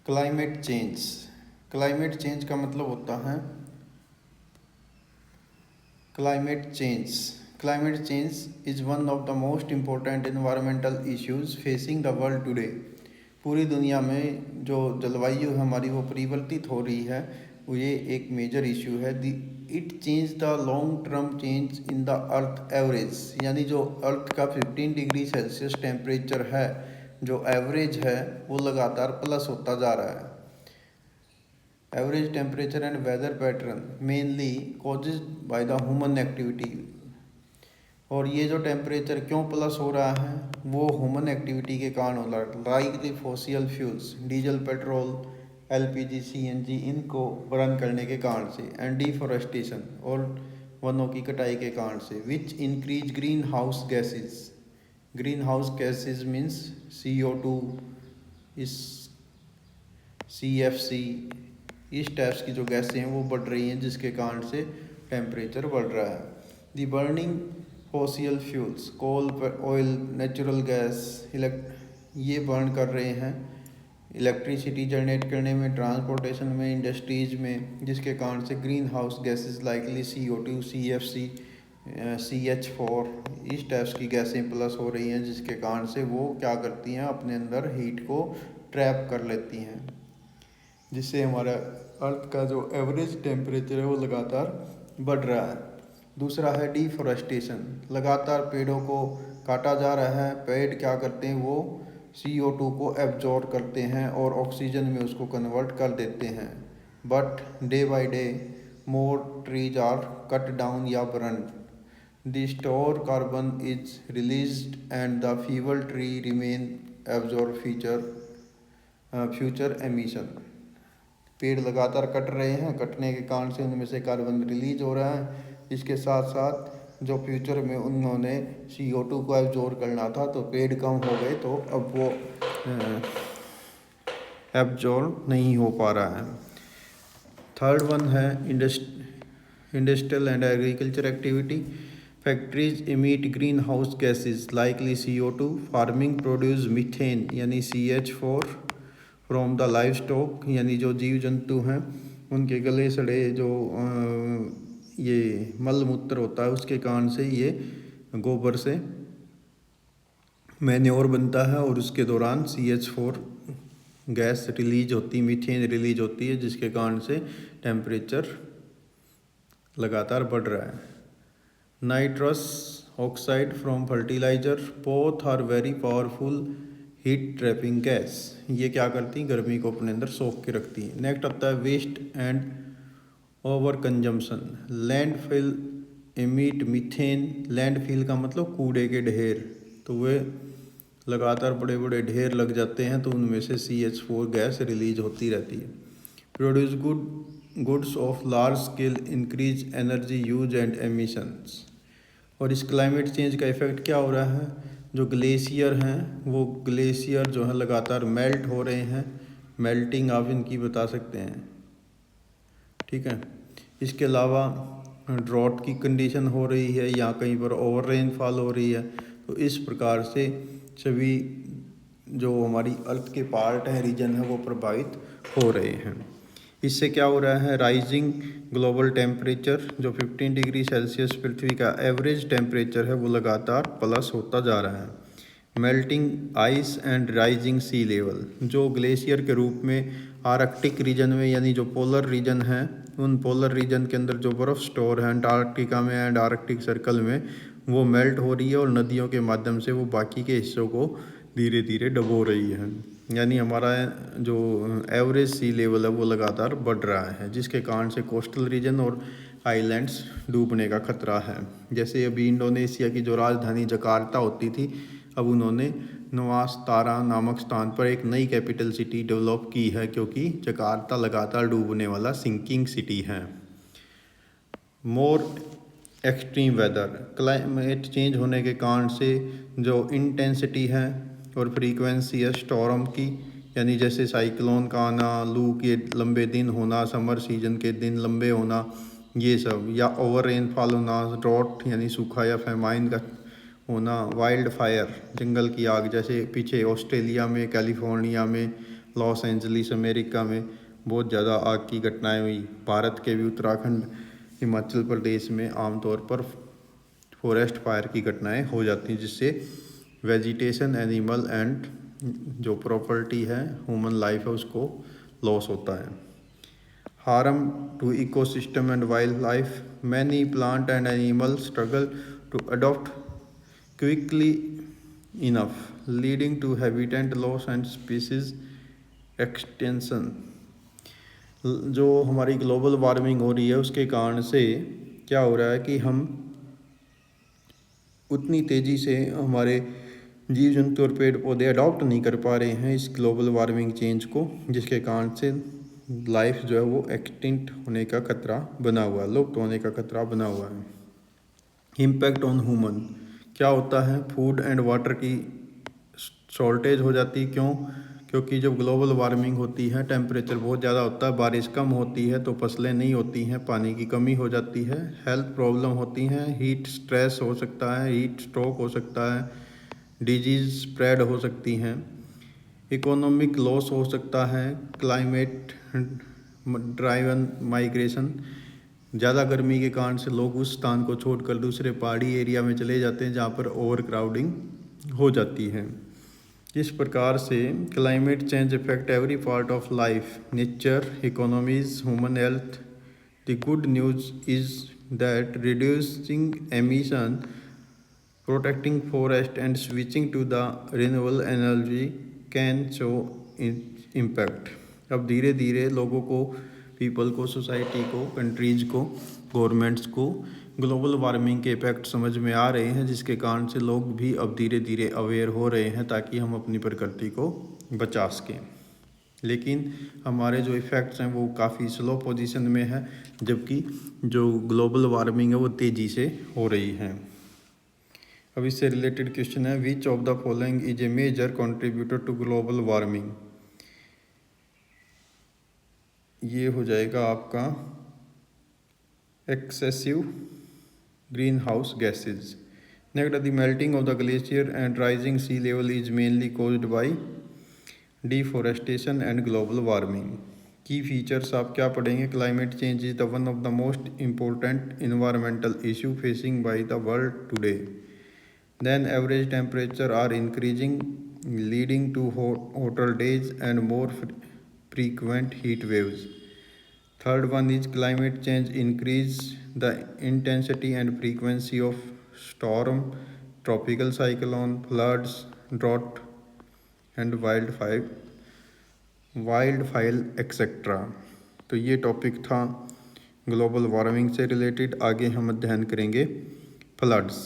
Climate change. Climate change का मतलब होता है climate change. Climate change is one of the most important environmental issues facing the world today. पूरी दुनिया में जो जलवायु है हमारी वो परिवर्तित हो रही है, वो ये एक मेजर इशू है। It change the long term change in the earth average, यानी जो अर्थ का 15 डिग्री सेल्सियस टेम्परेचर है, जो एवरेज है वो लगातार प्लस होता जा रहा है। Average temperature and weather pattern mainly causes by the human activity. और ये जो टेम्परेचर क्यों प्लस हो रहा है, वो ह्यूमन एक्टिविटी के कारण हो रहा है। Like the fossil fuels, diesel, petrol, LPG, CNG, इनको बर्न करने के कारण से, एंड डिफॉरेस्टेशन और वनों की कटाई के कारण से, which increase green house gases. Green house gases means CO2, इस CFC, इस टाइप्स की जो गैसें हैं वो बढ़ रही हैं, जिसके कारण से टेम्परेचर बढ़ रहा है। The burning fossil fuels, coal, oil, natural gas, ये बर्न कर रहे हैं इलेक्ट्रिसिटी जनरेट करने में, ट्रांसपोर्टेशन में, इंडस्ट्रीज में, जिसके कारण से green house gases likely CO2, CFC, CH4, इस टाइप्स की गैसें प्लस हो रही हैं, जिसके कारण से वो क्या करती हैं, अपने अंदर हीट को ट्रैप कर लेती हैं, जिससे हमारा अर्थ का जो एवरेज टेम्परेचर है वो लगातार बढ़ रहा है। दूसरा है डिफॉरेस्टेशन। लगातार पेड़ों को काटा जा रहा है। पेड़ क्या करते हैं, वो CO2 को एब्जॉर्ब करते हैं और ऑक्सीजन में उसको कन्वर्ट कर देते हैं। But day by day more trees are cut down या burn. The store carbon is released and the fuel tree remain absorb future emission. पेड़ लगातार कट रहे हैं, कटने के कारण से उनमें से कार्बन रिलीज हो रहा है। इसके साथ साथ जो फ्यूचर में उन्होंने CO2 को एब्जॉर्ब करना था, तो पेड़ कम हो गए, तो अब वो एब्जॉर्ब नहीं हो पा रहा है। थर्ड वन है industrial and agriculture activity. Factories emit green house gases likely CO2, farming produce methane यानी CH4 from the live stock, यानी जो जीव जंतु हैं उनके गले सड़े जो ये मल मूत्र होता है, उसके कारण से ये गोबर से मैन्योर बनता है, और उसके दौरान CH4 गैस रिलीज होती, मीथेन रिलीज होती है, जिसके कारण से टेम्परेचर लगातार बढ़ रहा है। Nitrous oxide from fertiliser, both are very powerful heat trapping gas. ये क्या करती हैं, गर्मी को अपने अंदर सोख के रखती हैं। नेक्स्ट आता है waste and over consumption. Landfill emit methane. Landfill का मतलब कूड़े के ढेर, तो वे लगातार बड़े बड़े ढेर लग जाते हैं, तो उनमें से CH4 गैस रिलीज होती रहती है। Produce goods of large scale, increase energy use and emissions. और इस क्लाइमेट चेंज का इफेक्ट क्या हो रहा है, जो ग्लेशियर हैं वो ग्लेशियर जो है लगातार मेल्ट हो रहे हैं। मेल्टिंग आप इनकी बता सकते हैं, ठीक है। इसके अलावा ड्रॉट की कंडीशन हो रही है, या कहीं पर ओवर रेनफॉल हो रही है। तो इस प्रकार से सभी जो हमारी अर्थ के पार्ट हैं, रीजन है, वो प्रभावित हो रहे हैं। इससे क्या हो रहा है, राइजिंग ग्लोबल टेम्परेचर, जो 15 डिग्री सेल्सियस पृथ्वी का एवरेज टेम्परेचर है, वो लगातार प्लस होता जा रहा है। Melting ice and rising sea level, जो ग्लेशियर के रूप में आर्कटिक रीजन में, यानी जो पोलर रीजन है, उन पोलर रीजन के अंदर जो बर्फ़ स्टोर है अंटार्कटिका में एंड आर्कटिक सर्कल में, वो मेल्ट हो रही है, और नदियों के माध्यम से वो बाकी के हिस्सों को धीरे धीरे डबो रही है। यानी हमारा जो एवरेज सी लेवल है वो लगातार बढ़ रहा है, जिसके कारण से कोस्टल रीजन और आइलैंड्स डूबने का खतरा है। जैसे अभी इंडोनेशिया की जो राजधानी जकार्ता होती थी, अब उन्होंने नवास्तारा नामक स्थान पर एक नई कैपिटल सिटी डेवलप की है, क्योंकि जकार्ता लगातार डूबने वाला सिंकिंग सिटी है। More extreme weather, climate change होने के कारण से जो इंटेंसिटी है और फ्रीक्वेंसी है स्टॉर्म की, यानी जैसे साइक्लोन का आना, लू के लंबे दिन होना, समर सीजन के दिन लंबे होना, ये सब, या ओवर रेनफॉल होना, ड्रॉट यानी सूखा या फेमाइन का होना, वाइल्ड फायर जंगल की आग, जैसे पीछे ऑस्ट्रेलिया में, कैलिफोर्निया में लॉस एंजलिस अमेरिका में बहुत ज़्यादा आग की घटनाएं हुई। भारत के भी उत्तराखंड, हिमाचल प्रदेश में आमतौर पर फॉरेस्ट फायर की घटनाएं हो जाती हैं, जिससे वेजिटेशन, एनिमल एंड जो प्रॉपर्टी है, ह्यूमन लाइफ है, उसको लॉस होता है। Harm to ecosystem and wildlife, many plant and animal struggle to adopt quickly enough, leading to habitat loss and species extension. जो हमारी ग्लोबल वार्मिंग हो रही है उसके कारण से क्या हो रहा है कि हम उतनी तेज़ी से हमारे जीव जंतु और पेड़ पौधे अडॉप्ट नहीं कर पा रहे हैं इस ग्लोबल वार्मिंग चेंज को, जिसके कारण से लाइफ जो है वो एक्सटिंक्ट होने का खतरा बना हुआ है, लुप्त होने का खतरा बना हुआ है। इम्पैक्ट ऑन ह्यूमन, क्या होता है, फूड एंड वाटर की शॉर्टेज हो जाती है। क्यों? क्योंकि जब ग्लोबल वार्मिंग होती है, टेम्परेचर बहुत ज़्यादा होता है, बारिश कम होती है तो फसलें नहीं होती हैं, पानी की कमी हो जाती है, हेल्थ प्रॉब्लम होती हैं, हीट स्ट्रेस हो सकता है, हीट स्ट्रोक हो सकता है, डिजीज़ स्प्रेड हो सकती हैं, इकोनॉमिक लॉस हो सकता है, क्लाइमेट ड्राइवन माइग्रेशन, ज़्यादा गर्मी के कारण से लोग उस स्थान को छोड़कर दूसरे पहाड़ी एरिया में चले जाते हैं जहाँ पर ओवर क्राउडिंग हो जाती है। इस प्रकार से climate change effect every part of life, nature, economies, human health. The good news is that reducing emission, protecting forest and switching to the renewable energy can show impact. अब धीरे धीरे लोगों को, पीपल को, सोसाइटी को, countries को, governments को global warming के इफेक्ट समझ में आ रहे हैं, जिसके कारण से लोग भी अब धीरे धीरे अवेयर हो रहे हैं ताकि हम अपनी प्रकृति को बचा सकें। लेकिन हमारे जो इफ़ेक्ट्स हैं वो काफ़ी स्लो पोजीशन में है, जबकि जो ग्लोबल वार्मिंग है वो तेज़ी से हो रही है। अब इससे रिलेटेड क्वेश्चन है, which of the following is a major contributor to global warming. ये हो जाएगा आपका excessive greenhouse gases. Next, the melting of the glacier and rising sea level is mainly caused by deforestation and global warming. Key features आप क्या पढ़ेंगे? Climate change is the one of the most important environmental issue facing by the world today. Then average temperature are increasing, leading to hotter days and more frequent heat waves. Third one is climate change increase the intensity and frequency of storm, tropical cyclone, floods, drought and wildfire etc. तो ये topic था global warming से related. आगे हम अध्ययन करेंगे floods.